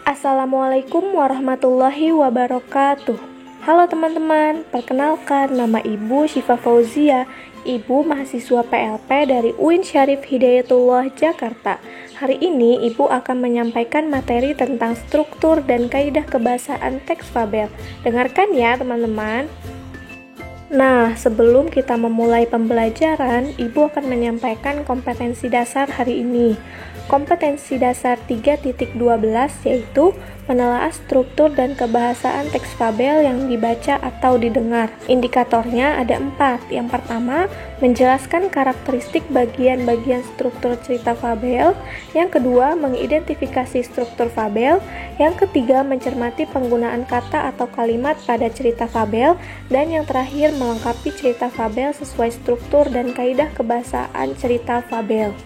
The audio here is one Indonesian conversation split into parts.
Assalamualaikum warahmatullahi wabarakatuh. Halo teman-teman, perkenalkan nama Ibu Syifa Fauzia, Ibu mahasiswa PLP dari UIN Syarif Hidayatullah Jakarta. Hari ini Ibu akan menyampaikan materi tentang struktur dan kaidah kebahasaan teks fabel. Dengarkan ya teman-teman. Nah, sebelum kita memulai pembelajaran, Ibu akan menyampaikan kompetensi dasar hari ini. Kompetensi dasar 3.12 yaitu menelaah struktur dan kebahasaan teks fabel yang dibaca atau didengar. Indikatornya ada 4. Yang pertama, menjelaskan karakteristik bagian-bagian struktur cerita fabel. Yang kedua, mengidentifikasi struktur fabel. Yang ketiga, mencermati penggunaan kata atau kalimat pada cerita fabel. Dan yang terakhir, melengkapi cerita fabel sesuai struktur dan kaidah kebahasaan cerita fabel.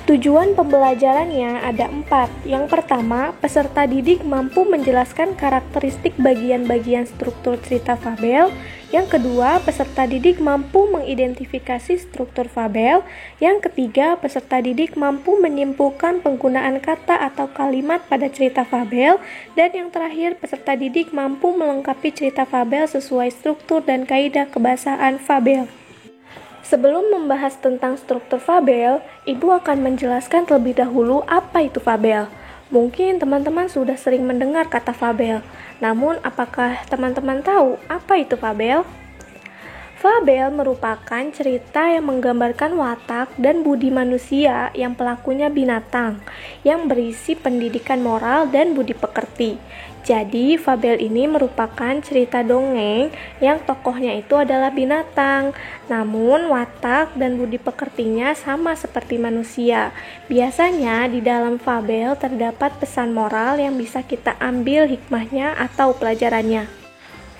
Tujuan pembelajarannya ada 4. Yang pertama, peserta didik mampu menjelaskan karakteristik bagian-bagian struktur cerita fabel. Yang kedua, peserta didik mampu mengidentifikasi struktur fabel. Yang ketiga, peserta didik mampu menyimpulkan penggunaan kata atau kalimat pada cerita fabel. Dan yang terakhir, peserta didik mampu melengkapi cerita fabel sesuai struktur dan kaidah kebahasaan fabel. Sebelum membahas tentang struktur fabel, Ibu akan menjelaskan terlebih dahulu apa itu fabel. Mungkin teman-teman sudah sering mendengar kata fabel, namun apakah teman-teman tahu apa itu fabel? Fabel merupakan cerita yang menggambarkan watak dan budi manusia yang pelakunya binatang, yang berisi pendidikan moral dan budi pekerti. Jadi, fabel ini merupakan cerita dongeng yang tokohnya itu adalah binatang, namun watak dan budi pekertinya sama seperti manusia. Biasanya di dalam fabel terdapat pesan moral yang bisa kita ambil hikmahnya atau pelajarannya.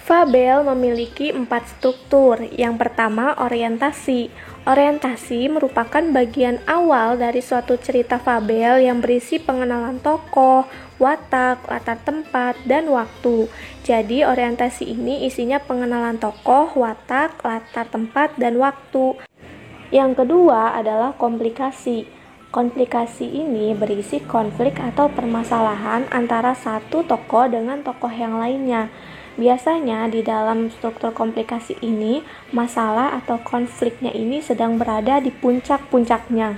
Fabel memiliki 4 struktur. Yang pertama, orientasi. Orientasi merupakan bagian awal dari suatu cerita fabel yang berisi pengenalan tokoh, watak, latar tempat, dan waktu. Jadi, orientasi ini isinya pengenalan tokoh, watak, latar tempat, dan waktu. Yang kedua adalah komplikasi. Komplikasi ini berisi konflik atau permasalahan antara satu tokoh dengan tokoh yang lainnya. Biasanya di dalam struktur komplikasi ini, masalah atau konfliknya ini sedang berada di puncak-puncaknya.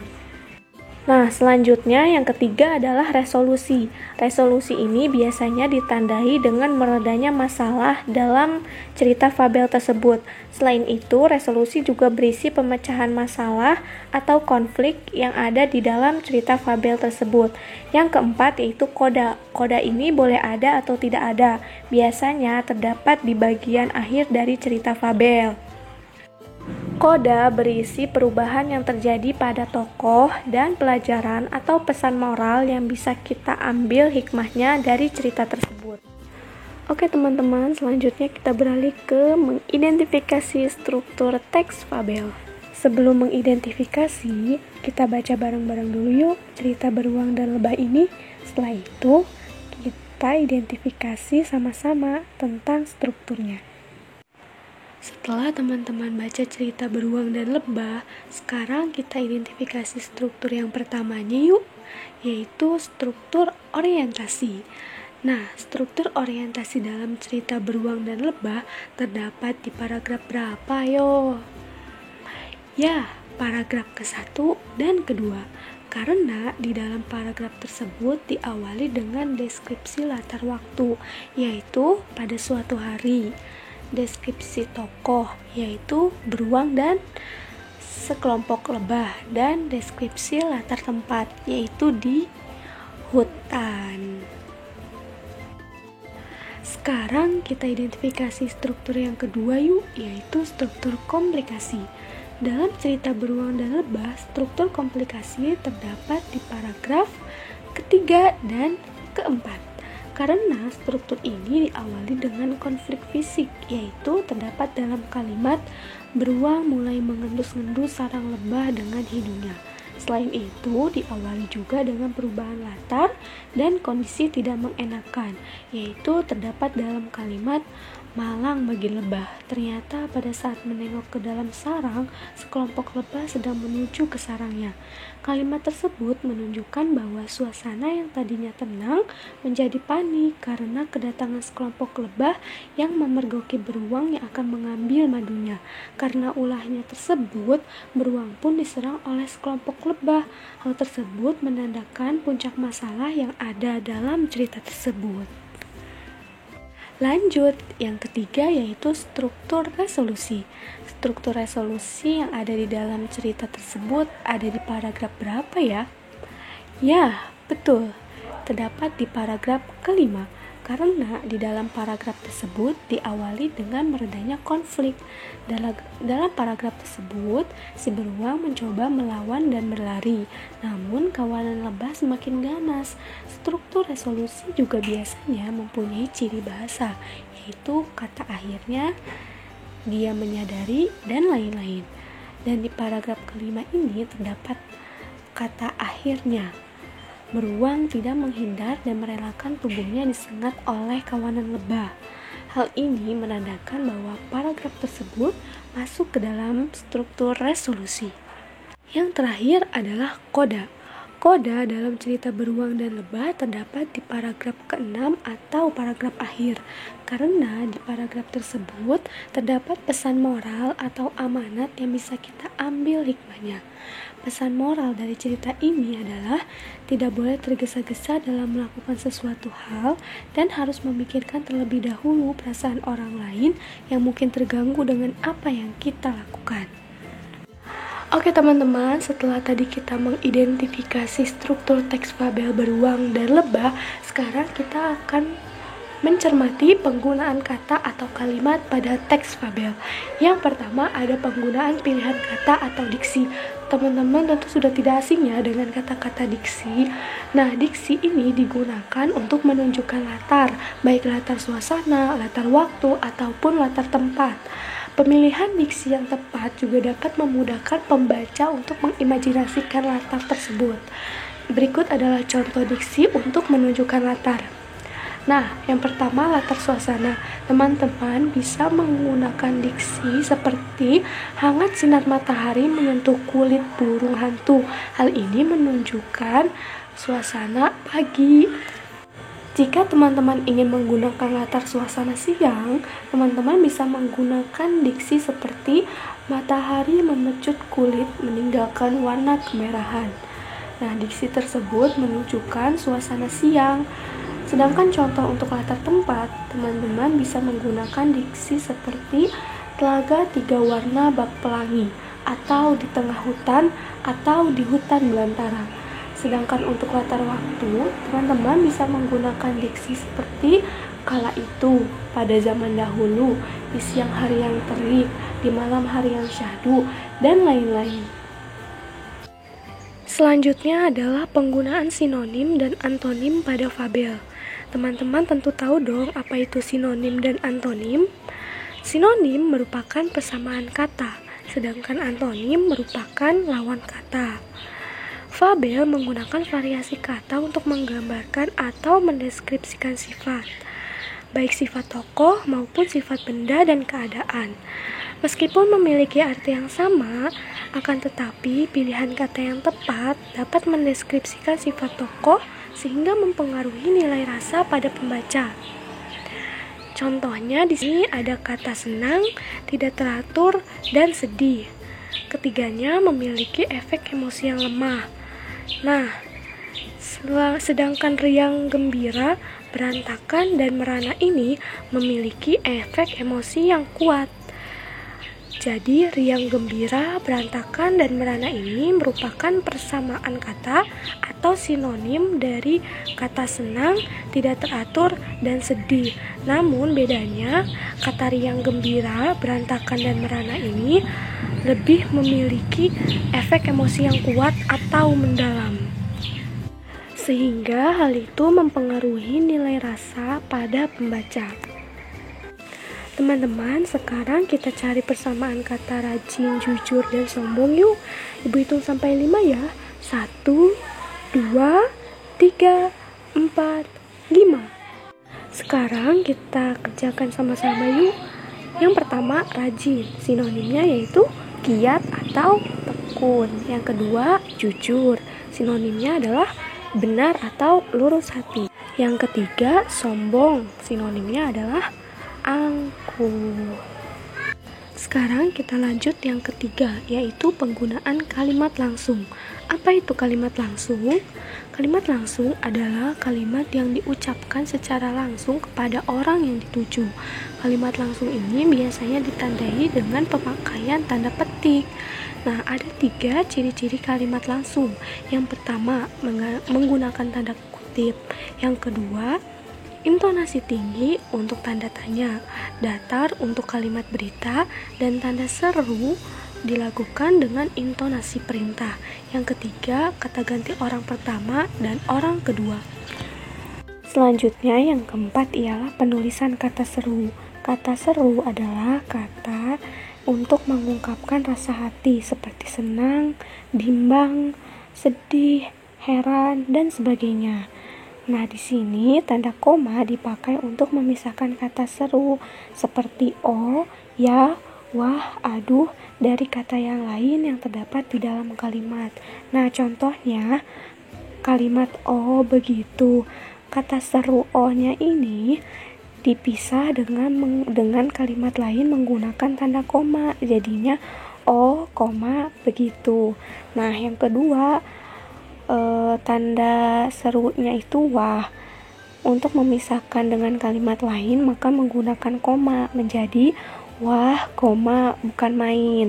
Nah, selanjutnya yang ketiga adalah resolusi. Resolusi ini biasanya ditandai dengan meredanya masalah dalam cerita fabel tersebut. Selain itu, resolusi juga berisi pemecahan masalah atau konflik yang ada di dalam cerita fabel tersebut. Yang keempat yaitu koda. Koda ini boleh ada atau tidak ada. Biasanya terdapat di bagian akhir dari cerita fabel. Koda berisi perubahan yang terjadi pada tokoh dan pelajaran atau pesan moral yang bisa kita ambil hikmahnya dari cerita tersebut. Oke teman-teman, selanjutnya kita beralih ke mengidentifikasi struktur teks fabel. Sebelum mengidentifikasi, kita baca bareng-bareng dulu yuk cerita beruang dan lebah ini. Setelah itu, kita identifikasi sama-sama tentang strukturnya. Setelah teman-teman baca cerita beruang dan lebah, sekarang kita identifikasi struktur yang pertamanya yuk, yaitu struktur orientasi. Nah, struktur orientasi dalam cerita beruang dan lebah terdapat di paragraf berapa yo? Ya, paragraf ke-1 dan kedua. Karena di dalam paragraf tersebut diawali dengan deskripsi latar waktu, yaitu pada suatu hari. Deskripsi tokoh yaitu beruang dan sekelompok lebah, dan deskripsi latar tempat yaitu di hutan. Sekarang kita identifikasi struktur yang kedua yuk, yaitu struktur komplikasi. Dalam cerita beruang dan lebah, struktur komplikasi terdapat di paragraf ketiga dan keempat. Karena struktur ini diawali dengan konflik fisik, yaitu terdapat dalam kalimat beruang mulai mengendus-ngendus sarang lebah dengan hidungnya. Selain itu, diawali juga dengan perubahan latar dan kondisi tidak mengenakan, yaitu terdapat dalam kalimat Malang bagi lebah. Ternyata pada saat menengok ke dalam sarang, sekelompok lebah sedang menuju ke sarangnya. Kalimat tersebut menunjukkan bahwa suasana yang tadinya tenang menjadi panik karena kedatangan sekelompok lebah yang memergoki beruang yang akan mengambil madunya. Karena ulahnya tersebut, beruang pun diserang oleh sekelompok lebah. Hal tersebut menandakan puncak masalah yang ada dalam cerita tersebut. Lanjut, yang ketiga yaitu struktur resolusi. Struktur resolusi yang ada di dalam cerita tersebut ada di paragraf berapa ya? Ya, betul. Terdapat di paragraf kelima. Karena di dalam paragraf tersebut diawali dengan meredanya konflik. Dalam paragraf tersebut, si beruang mencoba melawan dan berlari, namun kawanan lebah semakin ganas. Struktur resolusi juga biasanya mempunyai ciri bahasa, yaitu kata akhirnya, dia menyadari, dan lain-lain. Dan di paragraf kelima ini terdapat kata akhirnya. Beruang tidak menghindar dan merelakan tubuhnya disengat oleh kawanan lebah. Hal ini menandakan bahwa paragraf tersebut masuk ke dalam struktur resolusi. Yang terakhir adalah koda. Koda dalam cerita beruang dan lebah terdapat di paragraf ke-6 atau paragraf akhir. Karena di paragraf tersebut terdapat pesan moral atau amanat yang bisa kita ambil hikmahnya. Pesan moral dari cerita ini adalah tidak boleh tergesa-gesa dalam melakukan sesuatu hal dan harus memikirkan terlebih dahulu perasaan orang lain yang mungkin terganggu dengan apa yang kita lakukan. Oke teman-teman, setelah tadi kita mengidentifikasi struktur teks fabel beruang dan lebah, sekarang kita akan mencermati penggunaan kata atau kalimat pada teks fabel. Yang pertama ada penggunaan pilihan kata atau diksi. Teman-teman tentu sudah tidak asing ya dengan kata-kata diksi. Nah, diksi ini digunakan untuk menunjukkan latar, baik latar suasana, latar waktu, ataupun latar tempat. Pemilihan diksi yang tepat juga dapat memudahkan pembaca untuk mengimajinasikan latar tersebut. Berikut adalah contoh diksi untuk menunjukkan latar. Nah, yang pertama latar suasana. Teman-teman bisa menggunakan diksi seperti hangat sinar matahari menyentuh kulit burung hantu. Hal ini menunjukkan suasana pagi. Jika teman-teman ingin menggunakan latar suasana siang, teman-teman bisa menggunakan diksi seperti matahari memecut kulit meninggalkan warna kemerahan. Nah, diksi tersebut menunjukkan suasana siang. Sedangkan contoh untuk latar tempat, teman-teman bisa menggunakan diksi seperti telaga 3 warna bak pelangi, atau di tengah hutan, atau di hutan belantara. Sedangkan untuk latar waktu, teman-teman bisa menggunakan diksi seperti kala itu, pada zaman dahulu, di siang hari yang terik, di malam hari yang syahdu, dan lain-lain. Selanjutnya adalah penggunaan sinonim dan antonim pada fabel. Teman-teman tentu tahu dong apa itu sinonim dan antonim. Sinonim merupakan persamaan kata, sedangkan antonim merupakan lawan kata. Fabel menggunakan variasi kata untuk menggambarkan atau mendeskripsikan sifat, baik sifat tokoh maupun sifat benda dan keadaan. Meskipun memiliki arti yang sama, akan tetapi pilihan kata yang tepat dapat mendeskripsikan sifat tokoh sehingga mempengaruhi nilai rasa pada pembaca. Contohnya di sini ada kata senang, tidak teratur, dan sedih. Ketiganya memiliki efek emosi yang lemah. Nah, sedangkan riang, gembira, berantakan, dan merana ini memiliki efek emosi yang kuat. Jadi, riang, gembira, berantakan, dan merana ini merupakan persamaan kata atau sinonim dari kata senang, tidak teratur, dan sedih. Namun bedanya, kata riang, gembira, berantakan, dan merana ini lebih memiliki efek emosi yang kuat atau mendalam. Sehingga hal itu mempengaruhi nilai rasa pada pembaca. Teman-teman, sekarang kita cari persamaan kata rajin, jujur, dan sombong yuk. Ibu hitung sampai 5 ya. 1, 2, 3, 4, 5. Sekarang kita kerjakan sama-sama yuk. Yang pertama, rajin. Sinonimnya yaitu giat atau tekun. Yang kedua, jujur. Sinonimnya adalah benar atau lurus hati. Yang ketiga, sombong. Sinonimnya adalah angkuh. Sekarang kita lanjut yang ketiga, yaitu penggunaan kalimat langsung. Apa itu kalimat langsung? Kalimat langsung adalah kalimat yang diucapkan secara langsung kepada orang yang dituju. Kalimat langsung ini biasanya ditandai dengan pemakaian tanda petik. Nah, ada 3 ciri-ciri kalimat langsung. Yang pertama, menggunakan tanda kutip. Yang kedua, intonasi tinggi untuk tanda tanya, datar untuk kalimat berita, dan tanda seru dilakukan dengan intonasi perintah. Yang ketiga, kata ganti orang pertama dan orang kedua. Selanjutnya, yang keempat ialah penulisan kata seru. Kata seru adalah kata untuk mengungkapkan rasa hati seperti senang, bimbang, sedih, heran, dan sebagainya. Nah, di sini tanda koma dipakai untuk memisahkan kata seru seperti oh, ya, wah, aduh dari kata yang lain yang terdapat di dalam kalimat. Nah, contohnya kalimat oh begitu. Kata seru oh-nya ini dipisah dengan kalimat lain menggunakan tanda koma. Jadinya oh, koma begitu. Nah, yang kedua, tanda serunya itu wah. Untuk memisahkan dengan kalimat lain maka menggunakan koma menjadi wah, koma, bukan main.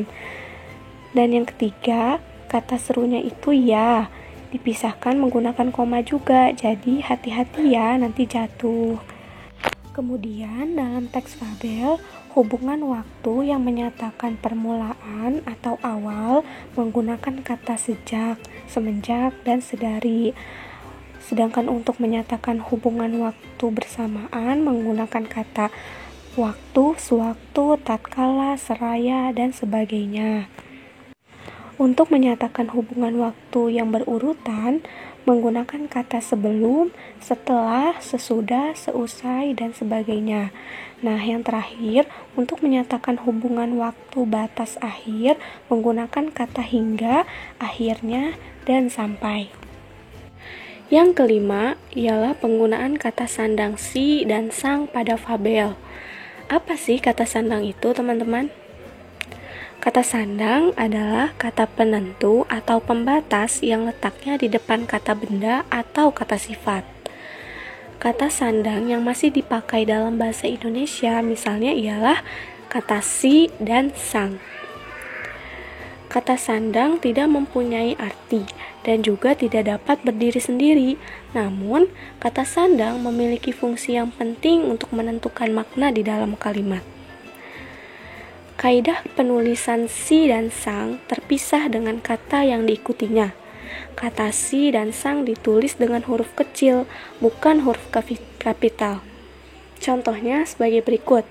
Dan yang ketiga, kata serunya itu ya, dipisahkan menggunakan koma juga. Jadi hati-hati ya, nanti jatuh. Kemudian dalam teks fabel, hubungan waktu yang menyatakan permulaan atau awal menggunakan kata sejak, semenjak, dan sedari. Sedangkan untuk menyatakan hubungan waktu bersamaan menggunakan kata waktu, sewaktu, tatkala, seraya, dan sebagainya. Untuk menyatakan hubungan waktu yang berurutan menggunakan kata sebelum, setelah, sesudah, seusai, dan sebagainya. Nah, yang terakhir, untuk menyatakan hubungan waktu batas akhir menggunakan kata hingga, akhirnya, dan sampai. Yang kelima ialah penggunaan kata sandang si dan sang pada fabel. Apa sih kata sandang itu, teman-teman? Kata sandang adalah kata penentu atau pembatas yang letaknya di depan kata benda atau kata sifat. Kata sandang yang masih dipakai dalam bahasa Indonesia misalnya ialah kata si dan sang. Kata sandang tidak mempunyai arti dan juga tidak dapat berdiri sendiri. Namun, kata sandang memiliki fungsi yang penting untuk menentukan makna di dalam kalimat. Kaidah penulisan si dan sang terpisah dengan kata yang diikutinya. Kata si dan sang ditulis dengan huruf kecil, bukan huruf kapital. Contohnya sebagai berikut.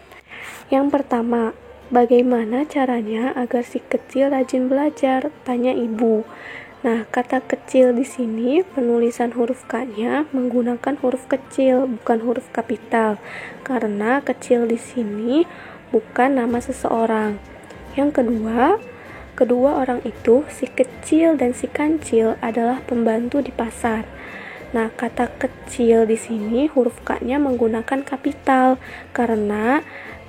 Yang pertama, bagaimana caranya agar si kecil rajin belajar? Tanya ibu. Nah, kata kecil di sini penulisan huruf K-nya menggunakan huruf kecil, bukan huruf kapital. Karena kecil di sini bukan nama seseorang. Yang kedua orang itu, si kecil dan si kancil adalah pembantu di pasar. Nah, kata kecil di sini huruf K-nya menggunakan kapital karena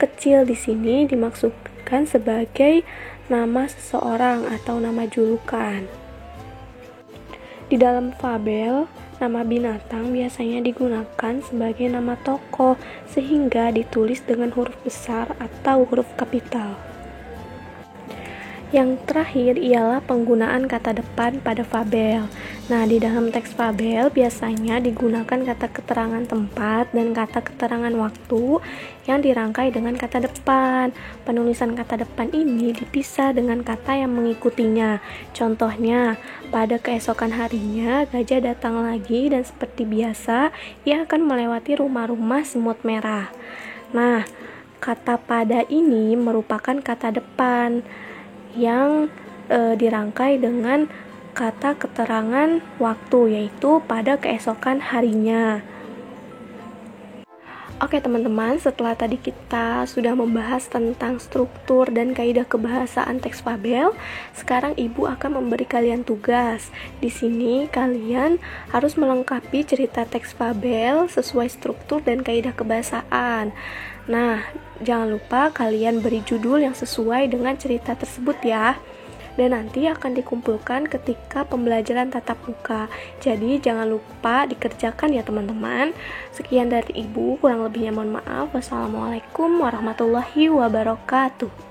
kecil di sini dimaksudkan sebagai nama seseorang atau nama julukan. Di dalam fabel, nama binatang biasanya digunakan sebagai nama tokoh sehingga ditulis dengan huruf besar atau huruf kapital. Yang terakhir ialah penggunaan kata depan pada fabel. Nah, di dalam teks fabel biasanya digunakan kata keterangan tempat dan kata keterangan waktu yang dirangkai dengan kata depan. Penulisan kata depan ini dipisah dengan kata yang mengikutinya. Contohnya, pada keesokan harinya gajah datang lagi dan seperti biasa ia akan melewati rumah-rumah semut merah. Nah, kata pada ini merupakan kata depan yang dirangkai dengan kata keterangan waktu, yaitu pada keesokan harinya. Oke teman-teman, setelah tadi kita sudah membahas tentang struktur dan kaidah kebahasaan teks fabel, sekarang Ibu akan memberi kalian tugas. Di sini kalian harus melengkapi cerita teks fabel sesuai struktur dan kaidah kebahasaan. Nah, jangan lupa kalian beri judul yang sesuai dengan cerita tersebut ya. Dan nanti akan dikumpulkan ketika pembelajaran tatap muka. Jadi jangan lupa dikerjakan ya teman-teman. Sekian dari Ibu, kurang lebihnya mohon maaf. Wassalamualaikum warahmatullahi wabarakatuh.